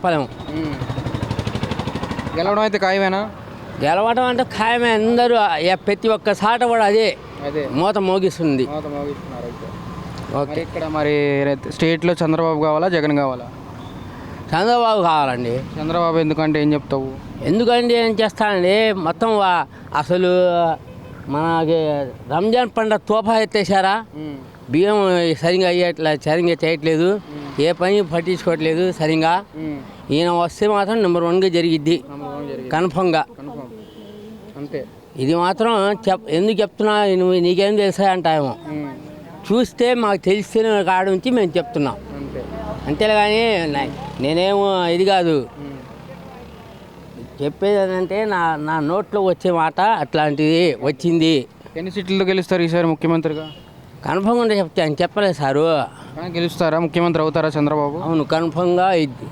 చెప్పలేము. గెలవడం అయితే ఖాయమేనా? గెలవడం అంటే ఖాయమే. అందరూ ప్రతి ఒక్క సాట కూడా అదే మూత మోగిస్తుంది. ఓకే. ఇక్కడ మరి స్టేట్లో చంద్రబాబు కావాలా జగన్ కావాలా? చంద్రబాబు కావాలండి. చంద్రబాబు ఎందుకంటే ఏం చెప్తావు? ఎందుకంటే ఏం చేస్తానండి, మొత్తం అసలు మనకి రంజాన్ పండుగ తోఫా ఎత్తేసారా, బియ్యం సరిగా సరిగా చేయట్లేదు, ఏ పని పట్టించుకోవట్లేదు సరిగా. ఈయన వస్తే మాత్రం నెంబర్ 1గా జరిగిద్ది కన్ఫర్మ్గా. అంతే. ఇది మాత్రం ఎందుకు చెప్తున్నా, నువ్వు నీకేం తెలుసా అంటామో, చూస్తే మాకు తెలిసిన కాడ నుంచి మేము చెప్తున్నాం అంతేలే. కానీ నేనేమో ఇది కాదు చెప్పేది. ఏంటంటే నా నోట్లో వచ్చే మాట అట్లాంటిది వచ్చింది. ఎన్ని సీట్లతో గెలుస్తారు ఈసారి ముఖ్యమంత్రిగా? కన్ఫర్మ్గా చెప్తే ఆయన చెప్పలేదు సారు. గెలుస్తారా? ముఖ్యమంత్రి అవుతారా చంద్రబాబు? అవును, కన్ఫర్మ్గా ఇది